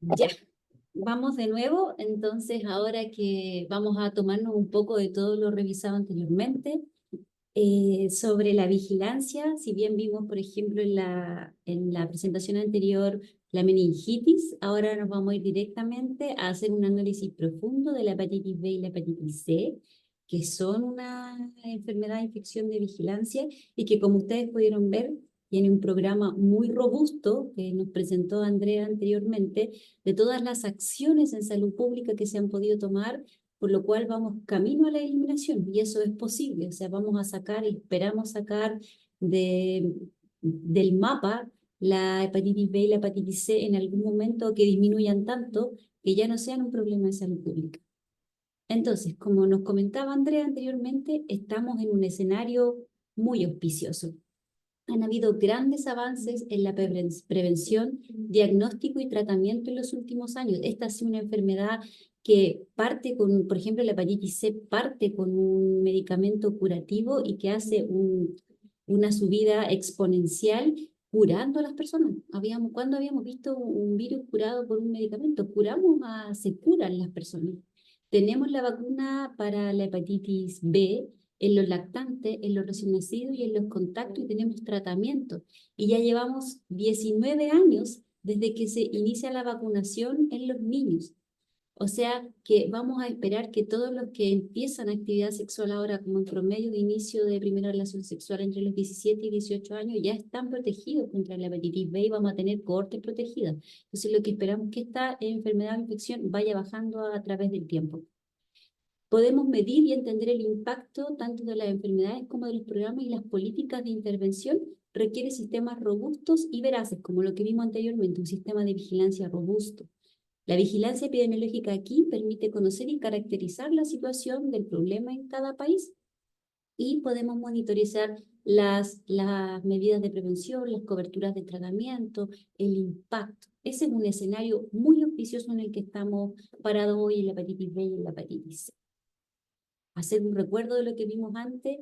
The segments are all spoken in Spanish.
Ya, vamos de nuevo. Entonces, ahora que vamos a tomarnos un poco de todo lo revisado anteriormente, sobre la vigilancia, si bien vimos, por ejemplo, en la presentación anterior la meningitis, ahora nos vamos a ir directamente a hacer un análisis profundo de la hepatitis B y la hepatitis C, que son una enfermedad de infección de vigilancia y que, como ustedes pudieron ver, tiene un programa muy robusto que nos presentó Andrea anteriormente, de todas las acciones en salud pública que se han podido tomar, por lo cual vamos camino a la eliminación y eso es posible. O sea, vamos a sacar, esperamos sacar de, del mapa la hepatitis B y la hepatitis C en algún momento, que disminuyan tanto que ya no sean un problema de salud pública. Entonces, como nos comentaba Andrea anteriormente, estamos en un escenario muy auspicioso. Han habido grandes avances en la prevención, diagnóstico y tratamiento en los últimos años. Esta ha sido una enfermedad que parte con, por ejemplo, la hepatitis C parte con un medicamento curativo y que hace una subida exponencial curando a las personas. ¿Cuándo habíamos visto un virus curado por un medicamento? Se curan las personas. Tenemos la vacuna para la hepatitis B en los lactantes, en los recién nacidos y en los contactos, y tenemos tratamiento. Y ya llevamos 19 años desde que se inicia la vacunación en los niños. O sea que vamos a esperar que todos los que empiezan actividad sexual ahora, como en promedio de inicio de primera relación sexual entre los 17 y 18 años, ya están protegidos contra la hepatitis B y vamos a tener cohortes protegidas. Entonces lo que esperamos es que esta enfermedad o infección vaya bajando a través del tiempo. Podemos medir y entender el impacto tanto de las enfermedades como de los programas, y las políticas de intervención requiere sistemas robustos y veraces, como lo que vimos anteriormente, un sistema de vigilancia robusto. La vigilancia epidemiológica aquí permite conocer y caracterizar la situación del problema en cada país y podemos monitorizar las medidas de prevención, las coberturas de tratamiento, el impacto. Ese es un escenario muy auspicioso en el que estamos parados hoy en la hepatitis B y en la hepatitis C. Hacer un recuerdo de lo que vimos antes: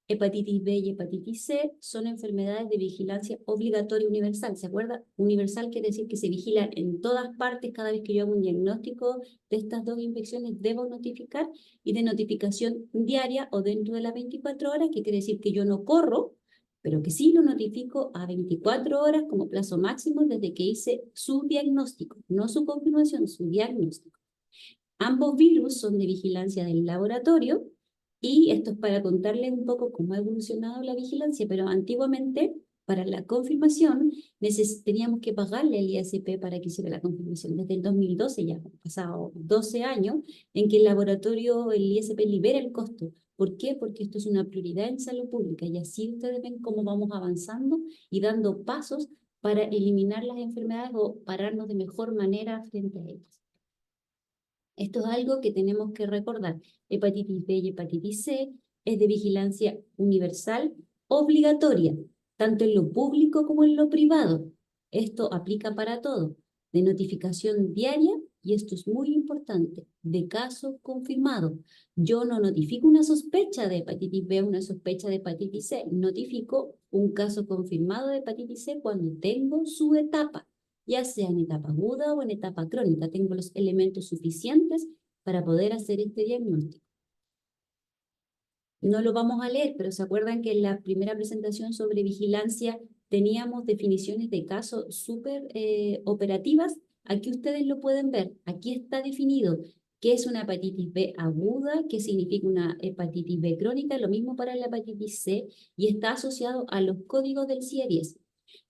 hepatitis B y hepatitis C son enfermedades de vigilancia obligatoria universal. ¿Se acuerda? Universal quiere decir que se vigilan en todas partes. Cada vez que yo hago un diagnóstico de estas dos infecciones, debo notificar, y de notificación diaria o dentro de las 24 horas, que quiere decir que yo no corro, pero que sí lo notifico a 24 horas como plazo máximo desde que hice su diagnóstico, no su confirmación, su diagnóstico. Ambos virus son de vigilancia del laboratorio, y esto es para contarles un poco cómo ha evolucionado la vigilancia, pero antiguamente para la confirmación teníamos que pagarle al ISP para que hiciera la confirmación. Desde el 2012, ya han pasado 12 años, en que el laboratorio, el ISP libera el costo. ¿Por qué? Porque esto es una prioridad en salud pública, y así ustedes ven cómo vamos avanzando y dando pasos para eliminar las enfermedades o pararnos de mejor manera frente a ellas. Esto es algo que tenemos que recordar. Hepatitis B y hepatitis C es de vigilancia universal obligatoria, tanto en lo público como en lo privado. Esto aplica para todo, de notificación diaria, y esto es muy importante, de caso confirmado. Yo no notifico una sospecha de hepatitis B o una sospecha de hepatitis C, notifico un caso confirmado de hepatitis C cuando tengo su etapa, ya sea en etapa aguda o en etapa crónica. Tengo los elementos suficientes para poder hacer este diagnóstico. No lo vamos a leer, pero ¿se acuerdan que en la primera presentación sobre vigilancia teníamos definiciones de casos súper operativas? Aquí ustedes lo pueden ver. Aquí está definido qué es una hepatitis B aguda, qué significa una hepatitis B crónica, lo mismo para la hepatitis C, y está asociado a los códigos del CIE-10.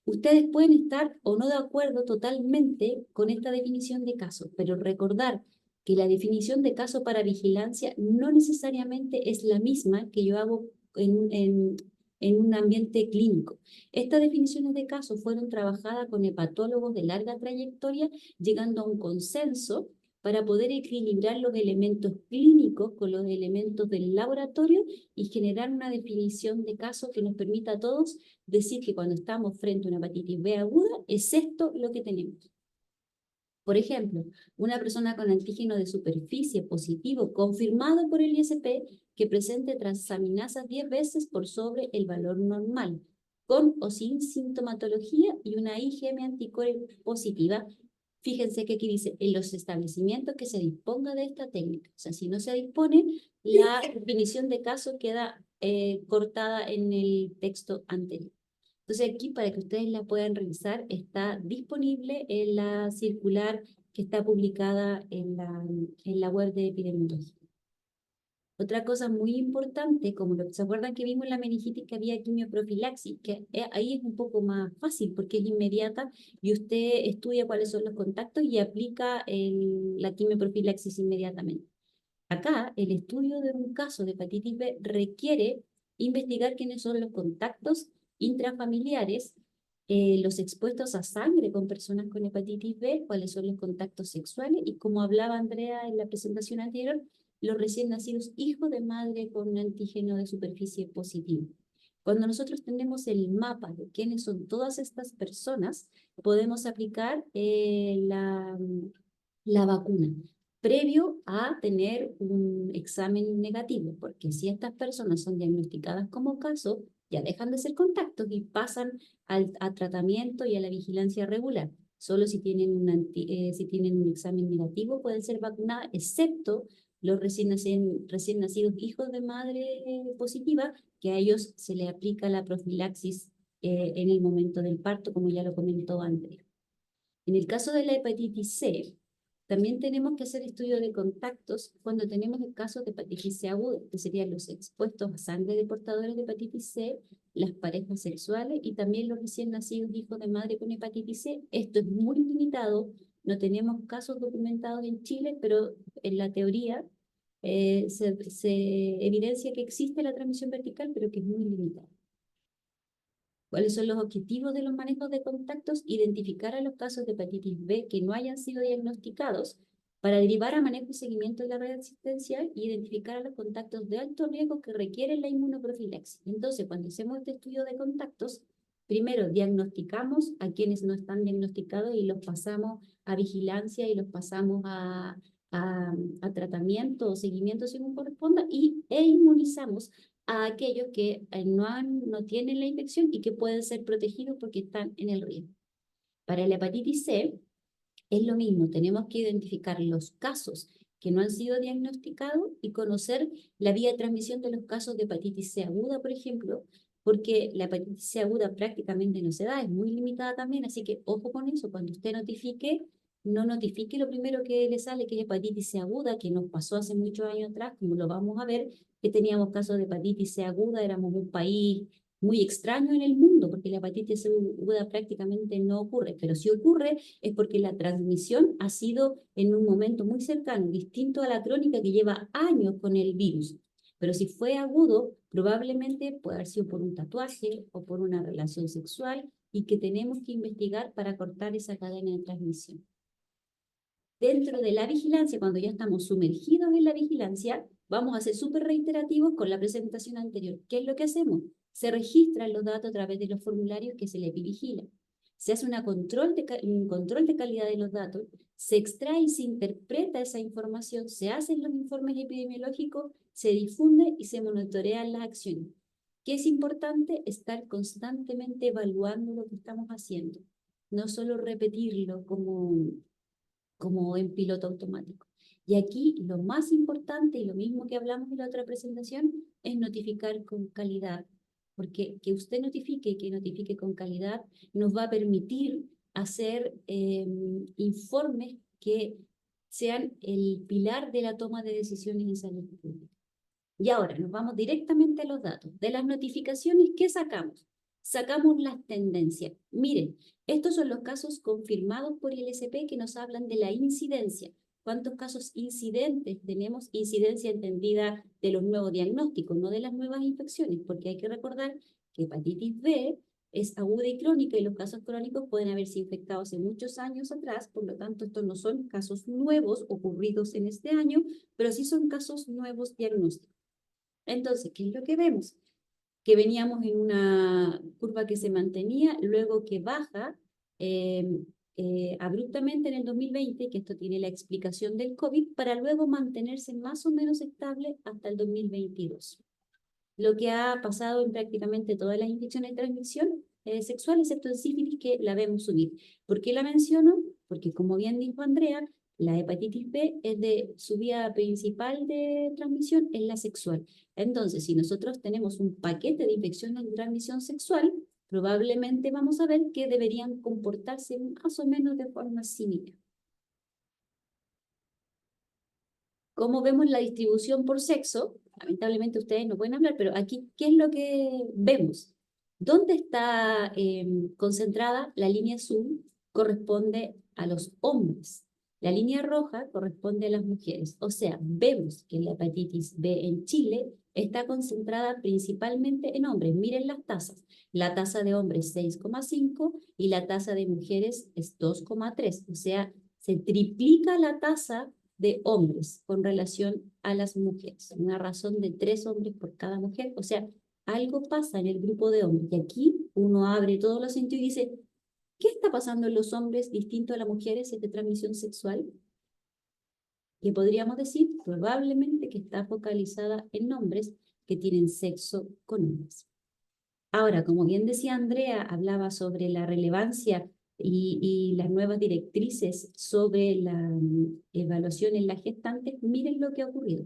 Ustedes pueden estar o no de acuerdo totalmente con esta definición de caso, pero recordar que la definición de caso para vigilancia no necesariamente es la misma que yo hago en un ambiente clínico. Estas definiciones de caso fueron trabajadas con hepatólogos de larga trayectoria, llegando a un consenso para poder equilibrar los elementos clínicos con los elementos del laboratorio y generar una definición de caso que nos permita a todos decir que cuando estamos frente a una hepatitis B aguda, es esto lo que tenemos. Por ejemplo, una persona con antígeno de superficie positivo confirmado por el ISP que presente transaminasas 10 veces por sobre el valor normal, con o sin sintomatología, y una IgM anticore positiva, Fíjense que aquí dice, en los establecimientos que se disponga de esta técnica. O sea, si no se dispone, la definición de caso queda cortada en el texto anterior. Entonces aquí, para que ustedes la puedan revisar, está disponible en la circular que está publicada en la web de epidemiología. Otra cosa muy importante, como ¿se acuerdan que vimos en la meningitis que había quimioprofilaxis? Que ahí es un poco más fácil porque es inmediata y usted estudia cuáles son los contactos y aplica la quimioprofilaxis inmediatamente. Acá, el estudio de un caso de hepatitis B requiere investigar quiénes son los contactos intrafamiliares, los expuestos a sangre con personas con hepatitis B, cuáles son los contactos sexuales y, como hablaba Andrea en la presentación anterior, los recién nacidos hijos de madre con un antígeno de superficie positivo. Cuando nosotros tenemos el mapa de quiénes son todas estas personas, podemos aplicar la vacuna previo a tener un examen negativo, porque si estas personas son diagnosticadas como caso, ya dejan de ser contactos y pasan a tratamiento y a la vigilancia regular. Solo si tienen si tienen un examen negativo pueden ser vacunadas, excepto los recién nacidos hijos de madre positiva, que a ellos se les aplica la profilaxis en el momento del parto, como ya lo comentó antes. En el caso de la hepatitis C, también tenemos que hacer estudio de contactos cuando tenemos el caso de hepatitis C aguda, que serían los expuestos a sangre de portadores de hepatitis C, las parejas sexuales y también los recién nacidos hijos de madre con hepatitis C. Esto es muy limitado, no tenemos casos documentados en Chile, pero en la teoría se evidencia que existe la transmisión vertical, pero que es muy limitada. ¿Cuáles son los objetivos de los manejos de contactos? Identificar a los casos de hepatitis B que no hayan sido diagnosticados para derivar a manejo y seguimiento de la red asistencial y identificar a los contactos de alto riesgo que requieren la inmunoprofilaxis. Entonces, cuando hacemos este estudio de contactos, primero diagnosticamos a quienes no están diagnosticados y los pasamos a vigilancia y los pasamos a tratamiento o seguimiento según corresponda e inmunizamos a aquellos que no tienen la infección y que pueden ser protegidos porque están en el riesgo. Para la hepatitis C es lo mismo, tenemos que identificar los casos que no han sido diagnosticados y conocer la vía de transmisión de los casos de hepatitis C aguda, por ejemplo, porque la hepatitis C aguda prácticamente no se da, es muy limitada también, así que ojo con eso, cuando usted notifique, no notifique lo primero que le sale, que es hepatitis C aguda, que nos pasó hace muchos años atrás, como lo vamos a ver, que teníamos casos de hepatitis C aguda, éramos un país muy extraño en el mundo, porque la hepatitis C aguda prácticamente no ocurre, pero si ocurre es porque la transmisión ha sido en un momento muy cercano, distinto a la crónica que lleva años con el virus. Pero si fue agudo, probablemente puede haber sido por un tatuaje o por una relación sexual y que tenemos que investigar para cortar esa cadena de transmisión. Dentro de la vigilancia, cuando ya estamos sumergidos en la vigilancia, vamos a ser súper reiterativos con la presentación anterior. ¿Qué es lo que hacemos? Se registran los datos a través de los formularios que se les vigila. Se hace un control de calidad de los datos, se extrae y se interpreta esa información, se hacen los informes epidemiológicos, se difunde y se monitorean las acciones. ¿Qué es importante? Estar constantemente evaluando lo que estamos haciendo, no solo repetirlo como en piloto automático. Y aquí lo más importante, y lo mismo que hablamos en la otra presentación, es notificar con calidad, porque que usted notifique y que notifique con calidad nos va a permitir hacer informes que sean el pilar de la toma de decisiones en salud pública. Y ahora nos vamos directamente a los datos. De las notificaciones, ¿qué sacamos? Sacamos las tendencias. Miren, estos son los casos confirmados por el ISP que nos hablan de la incidencia. ¿Cuántos casos incidentes tenemos? Incidencia entendida de los nuevos diagnósticos, no de las nuevas infecciones, porque hay que recordar que hepatitis B es aguda y crónica y los casos crónicos pueden haberse infectado hace muchos años atrás, por lo tanto estos no son casos nuevos ocurridos en este año, pero sí son casos nuevos diagnósticos. Entonces, ¿qué es lo que vemos? Que veníamos en una curva que se mantenía, luego que baja abruptamente en el 2020, que esto tiene la explicación del COVID, para luego mantenerse más o menos estable hasta el 2022. Lo que ha pasado en prácticamente todas las infecciones de transmisión sexual, excepto en sífilis, que la vemos subir. ¿Por qué la menciono? porque como bien dijo Andrea, la hepatitis B es de su vía principal de transmisión es la sexual. Entonces, si nosotros tenemos un paquete de infecciones de transmisión sexual, probablemente vamos a ver que deberían comportarse más o menos de forma similar. ¿Cómo vemos la distribución por sexo? Lamentablemente ustedes no pueden hablar, pero aquí, ¿qué es lo que vemos? ¿Dónde está concentrada la línea azul? Corresponde a los hombres. La línea roja corresponde a las mujeres. O sea, vemos que la hepatitis B en Chile está concentrada principalmente en hombres. Miren las tasas. La tasa de hombres es 6,5 y la tasa de mujeres es 2,3. O sea, se triplica la tasa de hombres con relación a las mujeres. Una razón de 3 hombres por cada mujer. O sea, algo pasa en el grupo de hombres. Y aquí uno abre todos los sentidos y dice, ¿qué está pasando en los hombres distinto a las mujeres de transmisión sexual? Que podríamos decir probablemente que está focalizada en hombres que tienen sexo con hombres. Ahora, como bien decía Andrea, hablaba sobre la relevancia y las nuevas directrices sobre la evaluación en las gestantes. Miren lo que ha ocurrido.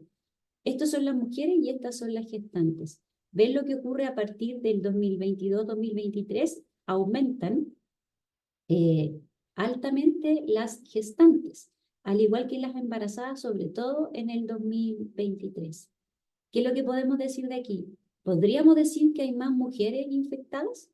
Estas son las mujeres y estas son las gestantes. ¿Ven lo que ocurre a partir del 2022-2023? Aumentan eh, altamente las gestantes, al igual que las embarazadas, sobre todo en el 2023. ¿Qué es lo que podemos decir de aquí? ¿Podríamos decir que hay más mujeres infectadas?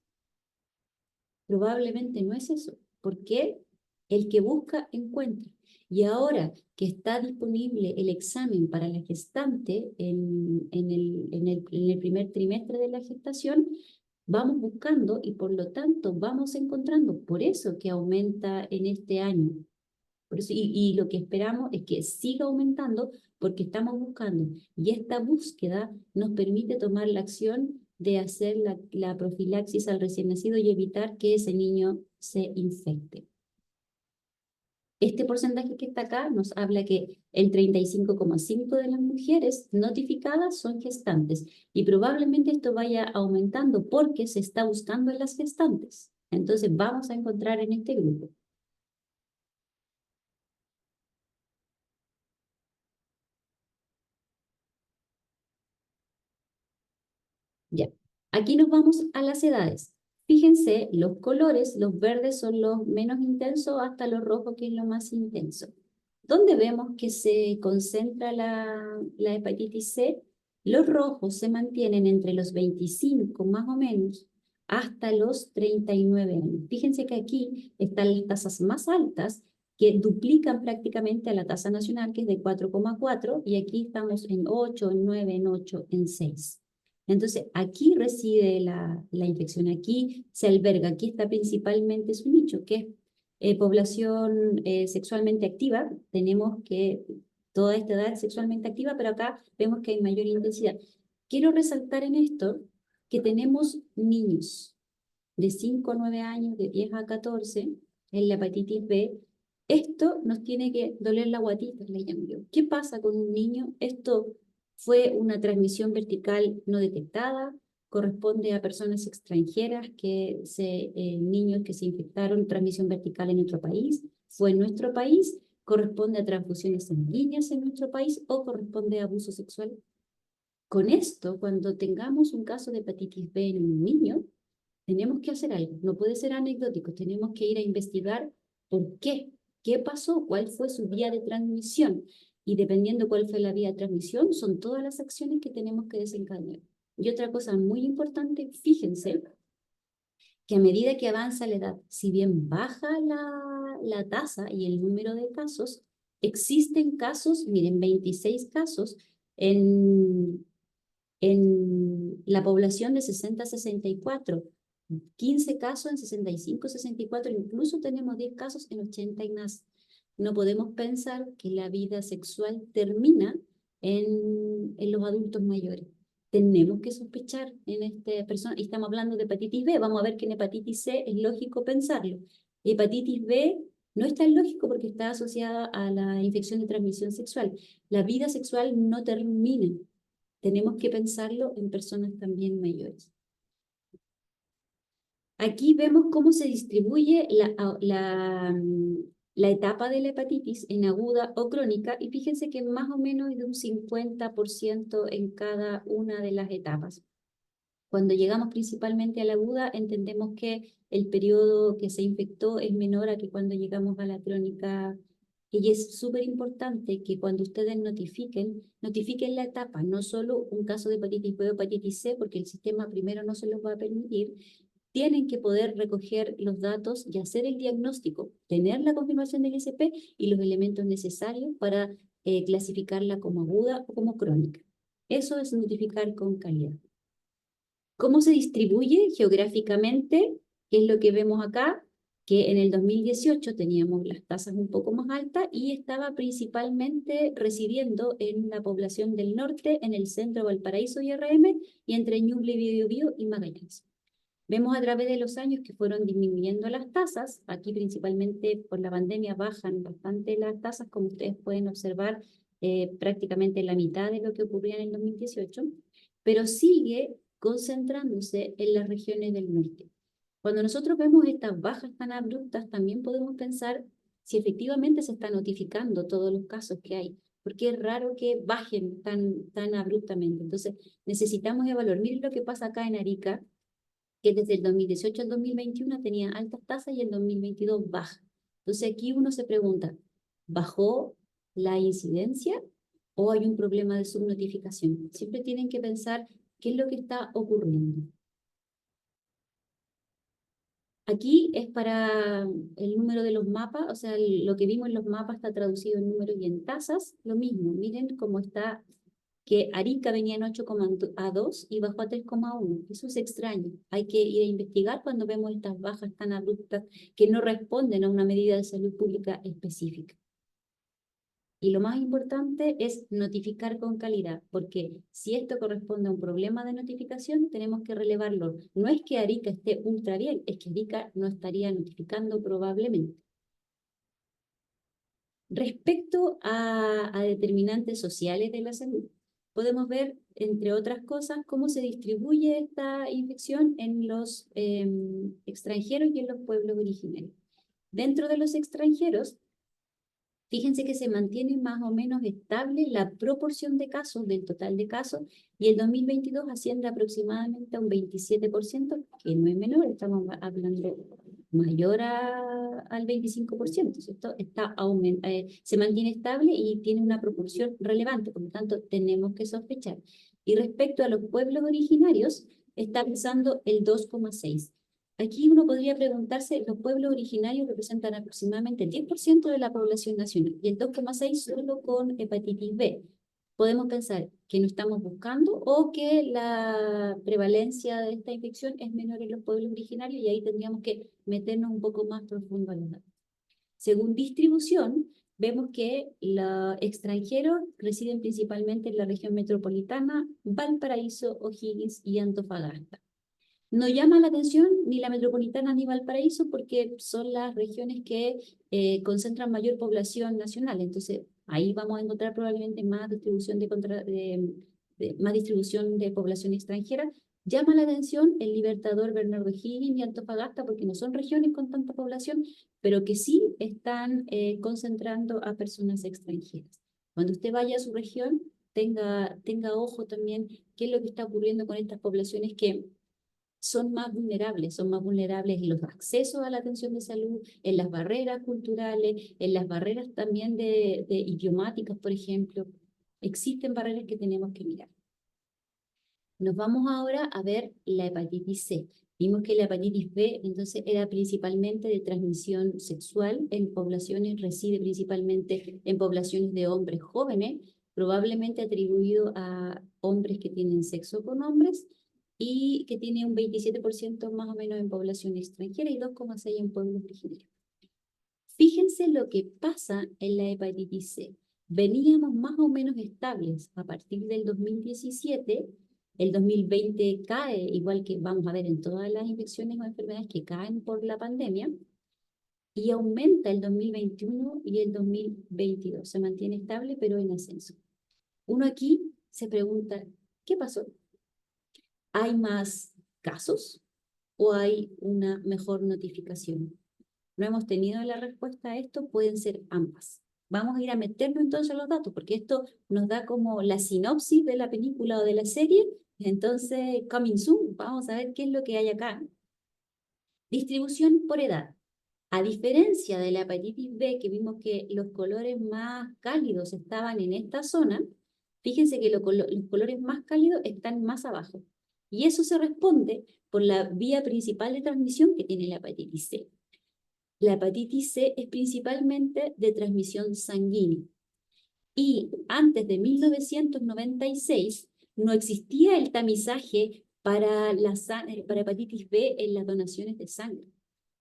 Probablemente no es eso. ¿Por qué? El que busca, encuentra. Y ahora que está disponible el examen para la gestante en el primer trimestre de la gestación, vamos buscando y por lo tanto vamos encontrando. Por eso que aumenta en este año. Por eso, y lo que esperamos es que siga aumentando porque estamos buscando. Y esta búsqueda nos permite tomar la acción de hacer la profilaxis al recién nacido y evitar que ese niño se infecte. Este porcentaje que está acá nos habla que el 35,5% de las mujeres notificadas son gestantes y probablemente esto vaya aumentando porque se está buscando en las gestantes. Entonces vamos a encontrar en este grupo. Ya, aquí nos vamos a las edades. Fíjense, los colores, los verdes son los menos intensos hasta los rojos, que es lo más intenso. ¿Dónde vemos que se concentra la hepatitis C? Los rojos se mantienen entre los 25 más o menos hasta los 39 años. Fíjense que aquí están las tasas más altas que duplican prácticamente a la tasa nacional, que es de 4,4, y aquí estamos en 8, en 9, en 8, en 6. Entonces, aquí reside la infección, aquí se alberga, aquí está principalmente su nicho, que es población sexualmente activa. Tenemos que toda esta edad es sexualmente activa, pero acá vemos que hay mayor intensidad. Quiero resaltar en esto que tenemos niños de 5 a 9 años, de 10 a 14, en la hepatitis B. Esto nos tiene que doler la guatita, le llamo yo. ¿Qué pasa con un niño? Esto fue una transmisión vertical no detectada, corresponde a personas extranjeras, niños que se infectaron, transmisión vertical en otro país, fue en nuestro país, corresponde a transfusiones sanguíneas en nuestro país o corresponde a abuso sexual. Con esto, cuando tengamos un caso de hepatitis B en un niño, tenemos que hacer algo, no puede ser anecdótico, tenemos que ir a investigar por qué pasó, cuál fue su vía de transmisión, y dependiendo cuál fue la vía de transmisión, son todas las acciones que tenemos que desencadenar. Y otra cosa muy importante, fíjense que a medida que avanza la edad, si bien baja la tasa y el número de casos, existen casos, miren, 26 casos en la población de 60 a 64, 15 casos en 65, 64, incluso tenemos 10 casos en 80 y más. No podemos pensar que la vida sexual termina en los adultos mayores. Tenemos que sospechar en esta persona, y estamos hablando de hepatitis B, vamos a ver que en hepatitis C es lógico pensarlo. Hepatitis B no es tan lógico porque está asociada a la infección de transmisión sexual. La vida sexual no termina. Tenemos que pensarlo en personas también mayores. Aquí vemos cómo se distribuye la etapa de la hepatitis en aguda o crónica, y fíjense que más o menos es de un 50% en cada una de las etapas. Cuando llegamos principalmente a la aguda, entendemos que el periodo que se infectó es menor a que cuando llegamos a la crónica. Y es súper importante que cuando ustedes notifiquen la etapa, no solo un caso de hepatitis B o hepatitis C, porque el sistema primero no se los va a permitir. Tienen que poder recoger los datos y hacer el diagnóstico, tener la confirmación del ISP y los elementos necesarios para clasificarla como aguda o como crónica. Eso es notificar con calidad. ¿Cómo se distribuye geográficamente? ¿Qué es lo que vemos acá? Que en el 2018 teníamos las tasas un poco más altas y estaba principalmente residiendo en la población del norte, en el centro Valparaíso y RM, y entre Ñuble, Biobío y Magallanes. Vemos a través de los años que fueron disminuyendo las tasas. Aquí principalmente por la pandemia bajan bastante las tasas, como ustedes pueden observar, prácticamente la mitad de lo que ocurría en el 2018, pero sigue concentrándose en las regiones del norte. Cuando nosotros vemos estas bajas tan abruptas, también podemos pensar si efectivamente se está notificando todos los casos que hay, porque es raro que bajen tan abruptamente. Entonces, necesitamos evaluar. Miren lo que pasa acá en Arica, que desde el 2018 al 2021 tenía altas tasas y el 2022 baja. Entonces aquí uno se pregunta, ¿bajó la incidencia o hay un problema de subnotificación? Siempre tienen que pensar qué es lo que está ocurriendo. Aquí es para el número de los mapas, o sea, lo que vimos en los mapas está traducido en números y en tasas. Lo mismo, miren cómo está, que Arica venía en 8,2 y bajó a 3,1. Eso es extraño. Hay que ir a investigar cuando vemos estas bajas tan abruptas que no responden a una medida de salud pública específica. Y lo más importante es notificar con calidad, porque si esto corresponde a un problema de notificación, tenemos que relevarlo. No es que Arica esté ultra bien, es que Arica no estaría notificando probablemente. Respecto a determinantes sociales de la salud, podemos ver, entre otras cosas, cómo se distribuye esta infección en los extranjeros y en los pueblos originarios. Dentro de los extranjeros, fíjense que se mantiene más o menos estable la proporción de casos del total de casos, y el 2022 asciende aproximadamente a un 27%, que no es menor, estamos hablando mayor al 25%, ¿cierto? Se mantiene estable y tiene una proporción relevante, por lo tanto tenemos que sospechar. Y respecto a los pueblos originarios, está pesando el 2,6%. Aquí uno podría preguntarse, los pueblos originarios representan aproximadamente el 10% de la población nacional y el 2,6% solo con hepatitis B. Podemos pensar que no estamos buscando o que la prevalencia de esta infección es menor en los pueblos originarios, y ahí tendríamos que meternos un poco más profundo a los datos. Según distribución, vemos que los extranjeros residen principalmente en la región metropolitana, Valparaíso, O'Higgins y Antofagasta. No llama la atención ni la metropolitana ni Valparaíso porque son las regiones que concentran mayor población nacional. Entonces, ahí vamos a encontrar probablemente más distribución más distribución de población extranjera. Llama la atención el Libertador, Bernardo O'Higgins y Antofagasta porque no son regiones con tanta población, pero que sí están concentrando a personas extranjeras. Cuando usted vaya a su región, tenga ojo también qué es lo que está ocurriendo con estas poblaciones que son más vulnerables en los accesos a la atención de salud, en las barreras culturales, en las barreras también de idiomáticas, por ejemplo. Existen barreras que tenemos que mirar. Nos vamos ahora a ver la hepatitis C. Vimos que la hepatitis B entonces era principalmente de transmisión sexual en poblaciones, reside principalmente en poblaciones de hombres jóvenes, probablemente atribuido a hombres que tienen sexo con hombres, y que tiene un 27% más o menos en población extranjera y 2,6% en pueblos originarios. Fíjense lo que pasa en la hepatitis C. Veníamos más o menos estables a partir del 2017, el 2020 cae, igual que vamos a ver en todas las infecciones o enfermedades que caen por la pandemia, y aumenta el 2021 y el 2022. Se mantiene estable, pero en ascenso. Uno aquí se pregunta, ¿qué pasó? ¿Hay más casos o hay una mejor notificación? no hemos tenido la respuesta a esto, pueden ser ambas. Vamos a ir a meternos entonces en los datos, porque esto nos da como la sinopsis de la película o de la serie. Entonces, coming soon, vamos a ver qué es lo que hay acá. Distribución por edad. A diferencia de la hepatitis B, que vimos que los colores más cálidos estaban en esta zona, fíjense que los colores más cálidos están más abajo. Y eso se responde por la vía principal de transmisión que tiene la hepatitis C. La hepatitis C es principalmente de transmisión sanguínea. Y antes de 1996 no existía el tamizaje para hepatitis B en las donaciones de sangre.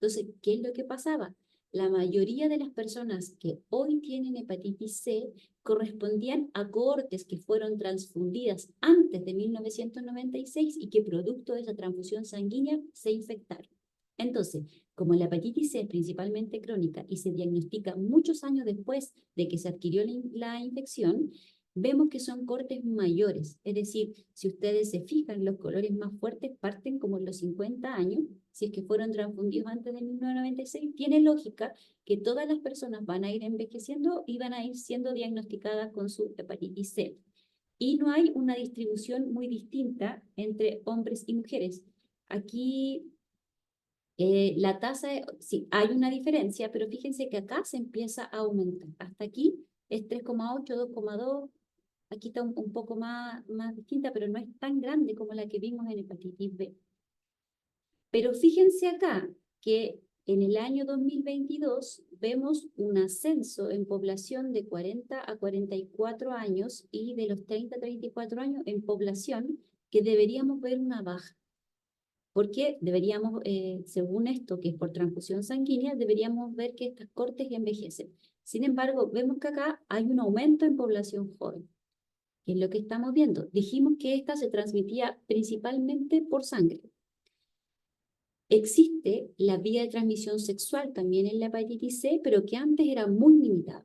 Entonces, ¿qué es lo que pasaba? La mayoría de las personas que hoy tienen hepatitis C correspondían a cohortes que fueron transfundidas antes de 1996 y que producto de esa transfusión sanguínea se infectaron. Entonces, como la hepatitis C es principalmente crónica y se diagnostica muchos años después de que se adquirió la infección, vemos que son cortes mayores. Es decir, si ustedes se fijan, los colores más fuertes parten como en los 50 años, si es que fueron transfundidos antes de 1996, tiene lógica que todas las personas van a ir envejeciendo y van a ir siendo diagnosticadas con su hepatitis C. Y no hay una distribución muy distinta entre hombres y mujeres. Aquí la tasa, sí, hay una diferencia, pero fíjense que acá se empieza a aumentar. Hasta aquí es 3,8, 2,2. Aquí está un poco más distinta, pero no es tan grande como la que vimos en hepatitis B. Pero fíjense acá que en el año 2022 vemos un ascenso en población de 40 a 44 años y de los 30 a 34 años en población que deberíamos ver una baja. Porque deberíamos, según esto, que es por transfusión sanguínea, deberíamos ver que estas cortes envejecen. Sin embargo, vemos que acá hay un aumento en población joven, que es lo que estamos viendo. Dijimos que esta se transmitía principalmente por sangre. Existe la vía de transmisión sexual también en la hepatitis C, pero que antes era muy limitada.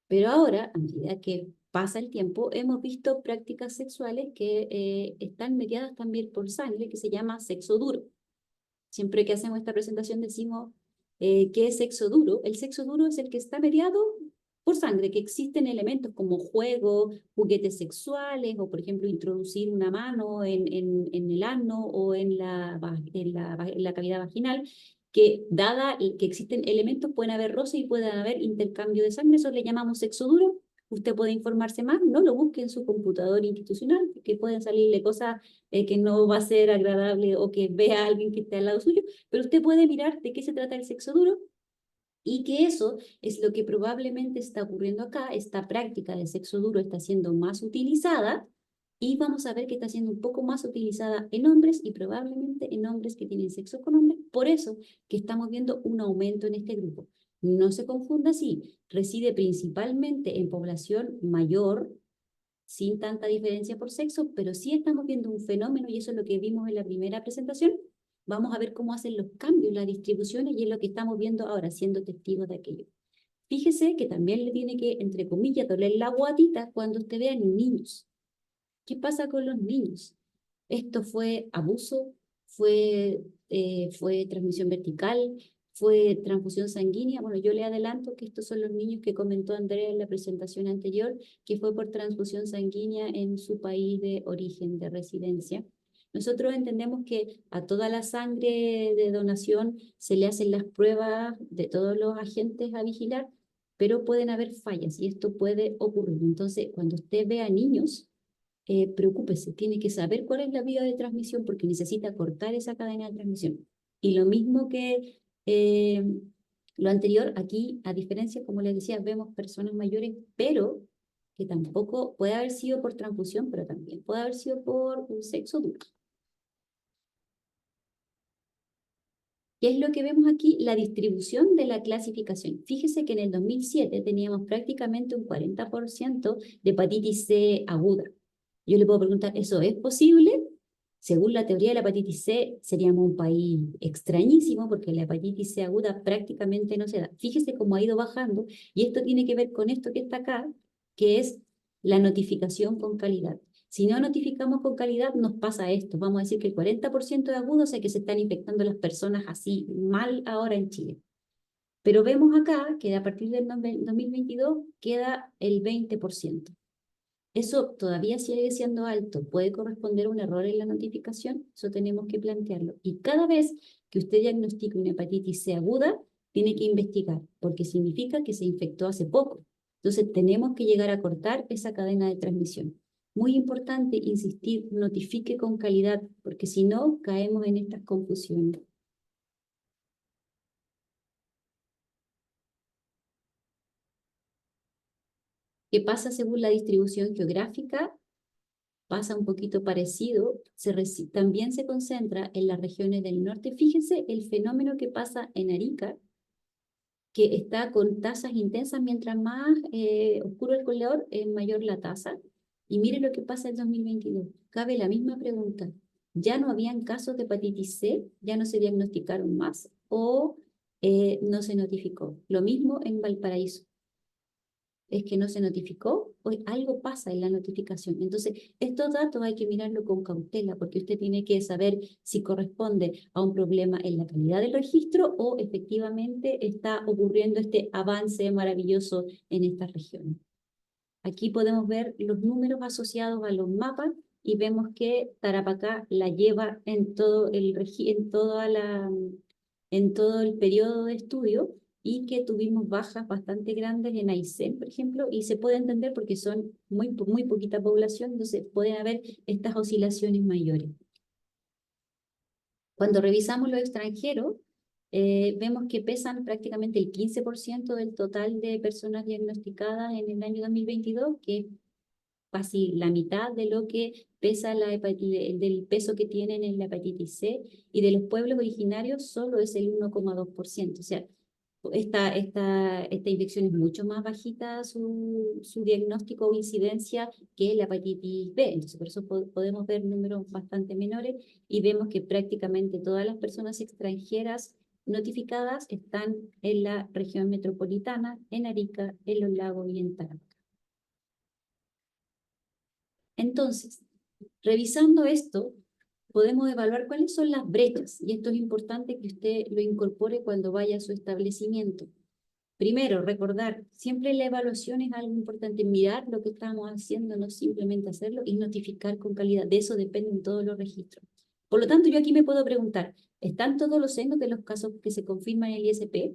Pero ahora, a medida que pasa el tiempo, hemos visto prácticas sexuales que están mediadas también por sangre, que se llama sexo duro. Siempre que hacemos esta presentación decimos ¿qué es sexo duro? El sexo duro es el que está mediado por sangre, que existen elementos como juego, juguetes sexuales, o por ejemplo introducir una mano en el ano o en la cavidad vaginal, que dada que existen elementos, pueden haber roce y pueden haber intercambio de sangre, eso le llamamos sexo duro. Usted puede informarse más, no lo busque en su computador institucional, que pueden salirle cosas que no va a ser agradable o que vea a alguien que esté al lado suyo, pero usted puede mirar de qué se trata el sexo duro y que eso es lo que probablemente está ocurriendo acá. Esta práctica de sexo duro está siendo más utilizada y vamos a ver que está siendo un poco más utilizada en hombres y probablemente en hombres que tienen sexo con hombres. Por eso que estamos viendo un aumento en este grupo. No se confunda así, reside principalmente en población mayor, sin tanta diferencia por sexo, pero sí estamos viendo un fenómeno y eso es lo que vimos en la primera presentación. Vamos a ver cómo hacen los cambios, las distribuciones y es lo que estamos viendo ahora, siendo testigos de aquello. Fíjese que también le tiene que, entre comillas, doler la guatita cuando usted vea niños. ¿Qué pasa con los niños? Esto fue abuso, fue transmisión vertical, fue transfusión sanguínea. Bueno, yo le adelanto que estos son los niños que comentó Andrea en la presentación anterior, que fue por transfusión sanguínea en su país de origen, de residencia. Nosotros entendemos que a toda la sangre de donación se le hacen las pruebas de todos los agentes a vigilar, pero pueden haber fallas y esto puede ocurrir. Entonces, cuando usted vea niños, preocúpese, tiene que saber cuál es la vía de transmisión porque necesita cortar esa cadena de transmisión. Y lo mismo que lo anterior, aquí, a diferencia, como les decía, vemos personas mayores, pero que tampoco puede haber sido por transfusión, pero también puede haber sido por un sexo duro. ¿Qué es lo que vemos aquí? La distribución de la clasificación. Fíjese que en el 2007 teníamos prácticamente un 40% de hepatitis C aguda. Yo le puedo preguntar, ¿eso es posible? Según la teoría de la hepatitis C, seríamos un país extrañísimo porque la hepatitis C aguda prácticamente no se da. Fíjese cómo ha ido bajando y esto tiene que ver con esto que está acá, que es la notificación con calidad. Si no notificamos con calidad, nos pasa esto. Vamos a decir que el 40% de agudo, o sea que se están infectando las personas así mal ahora en Chile. Pero vemos acá que a partir del 2022 queda el 20%. Eso todavía sigue siendo alto. ¿Puede corresponder a un error en la notificación? Eso tenemos que plantearlo. Y cada vez que usted diagnostique una hepatitis C aguda, tiene que investigar, porque significa que se infectó hace poco. Entonces tenemos que llegar a cortar esa cadena de transmisión. Muy importante insistir, notifique con calidad, porque si no, caemos en estas confusiones. ¿Qué pasa según la distribución geográfica? Pasa un poquito parecido, también se concentra en las regiones del norte. Fíjense el fenómeno que pasa en Arica, que está con tasas intensas, mientras más oscuro el color, mayor la tasa. Y mire lo que pasa en 2022. Cabe la misma pregunta. ¿Ya no habían casos de hepatitis C? ¿Ya no se diagnosticaron más? ¿O no se notificó? Lo mismo en Valparaíso. Es que no se notificó, o algo pasa en la notificación. Entonces, estos datos hay que mirarlo con cautela, porque usted tiene que saber si corresponde a un problema en la calidad del registro o efectivamente está ocurriendo este avance maravilloso en estas regiones. Aquí podemos ver los números asociados a los mapas y vemos que Tarapacá la lleva en todo en todo el periodo de estudio, y que tuvimos bajas bastante grandes en Aysén, por ejemplo, y se puede entender porque son muy poquita población, entonces pueden haber estas oscilaciones mayores. Cuando revisamos los extranjeros, vemos que pesan prácticamente el 15% del total de personas diagnosticadas en el año 2022, que es casi la mitad de lo que pesa del peso que tienen en la hepatitis C, y de los pueblos originarios solo es el 1,2%. O sea, esta infección es mucho más bajita su diagnóstico o incidencia que la hepatitis B. Entonces, por eso podemos ver números bastante menores, y vemos que prácticamente todas las personas extranjeras notificadas están en la región metropolitana, en Arica, en Los Lagos y en Tarapacá. Entonces, revisando esto, podemos evaluar cuáles son las brechas, y esto es importante que usted lo incorpore cuando vaya a su establecimiento. Primero, recordar, siempre la evaluación es algo importante, mirar lo que estamos haciendo, no simplemente hacerlo, y notificar con calidad. De eso dependen todos los registros. Por lo tanto, yo aquí me puedo preguntar, ¿están todos los senos de los casos que se confirman en el ISP?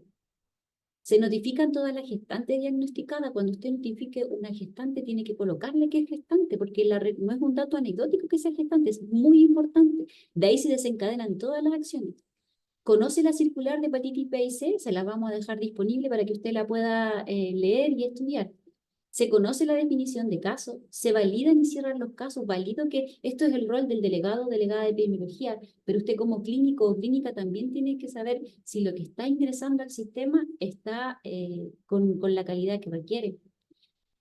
Se notifican todas las gestantes diagnosticadas. Cuando usted notifique una gestante, tiene que colocarle que es gestante, porque no es un dato anecdótico que sea gestante, es muy importante. De ahí se desencadenan todas las acciones. ¿Conoce la circular de hepatitis B y C? Se la vamos a dejar disponible para que usted la pueda leer y estudiar. Se conoce la definición de caso, se validan y cierran los casos. Valido que esto es el rol del delegado o delegada de epidemiología, pero usted como clínico o clínica también tiene que saber si lo que está ingresando al sistema está con la calidad que requiere.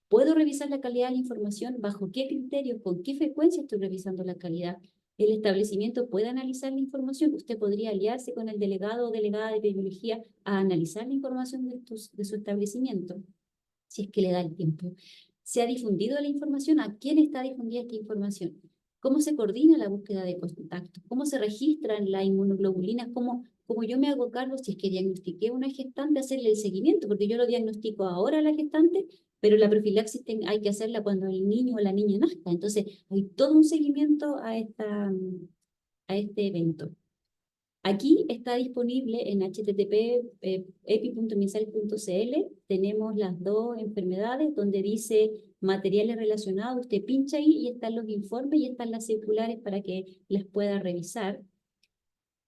¿Puedo revisar la calidad de la información? ¿Bajo qué criterios? ¿Con qué frecuencia estoy revisando la calidad? ¿El establecimiento puede analizar la información? Usted podría aliarse con el delegado o delegada de epidemiología a analizar la información de su establecimiento, si es que le da el tiempo. ¿Se ha difundido la información? ¿A quién está difundida esta información? ¿Cómo se coordina la búsqueda de contactos? ¿Cómo se registran las inmunoglobulinas? ¿Cómo yo me hago cargo, si es que diagnostiqué una gestante, hacerle el seguimiento? Porque yo lo diagnostico ahora a la gestante, pero la profilaxis hay que hacerla cuando el niño o la niña nazca. Entonces, hay todo un seguimiento a este evento. Aquí está disponible en http://epi.minsal.cl. Tenemos las dos enfermedades donde dice materiales relacionados. Usted pincha ahí y están los informes y están las circulares para que las pueda revisar.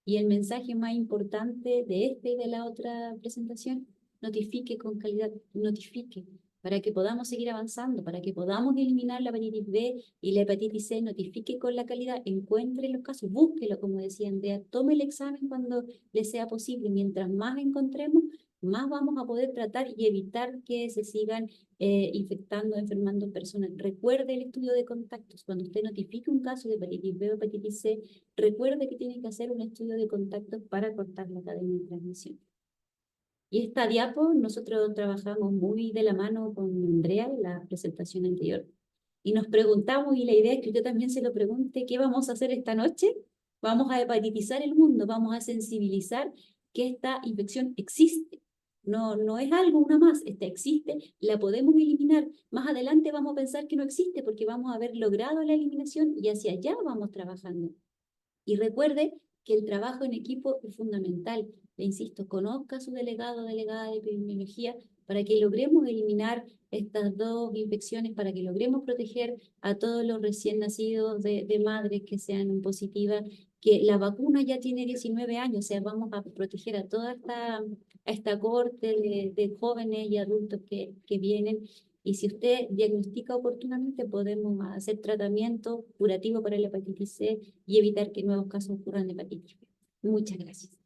Y el mensaje más importante de esta y de la otra presentación: notifique con calidad, notifique, para que podamos seguir avanzando, para que podamos eliminar la hepatitis B y la hepatitis C. Notifique con la calidad, encuentre los casos, búsquelo, como decía Andrea, tome el examen cuando le sea posible. Mientras más encontremos, más vamos a poder tratar y evitar que se sigan infectando, enfermando personas. Recuerde el estudio de contactos. Cuando usted notifique un caso de hepatitis B o hepatitis C, recuerde que tiene que hacer un estudio de contactos para cortar la cadena de transmisión. Y esta diapo, nosotros trabajamos muy de la mano con Andrea en la presentación anterior, y nos preguntamos, y la idea es que usted también se lo pregunte: ¿qué vamos a hacer esta noche? Vamos a hepatitizar el mundo, vamos a sensibilizar que esta infección existe. no es algo, una más, esta existe, la podemos eliminar. Más adelante vamos a pensar que no existe porque vamos a haber logrado la eliminación y hacia allá vamos trabajando. Y recuerde que el trabajo en equipo es fundamental. Le insisto, conozca a su delegado o delegada de epidemiología para que logremos eliminar estas dos infecciones, para que logremos proteger a todos los recién nacidos de madres que sean positivas, que la vacuna ya tiene 19 años, o sea, vamos a proteger a toda esta corte de jóvenes y adultos que vienen. Y si usted diagnostica oportunamente, podemos hacer tratamiento curativo para la hepatitis C y evitar que nuevos casos ocurran de hepatitis B. Muchas gracias.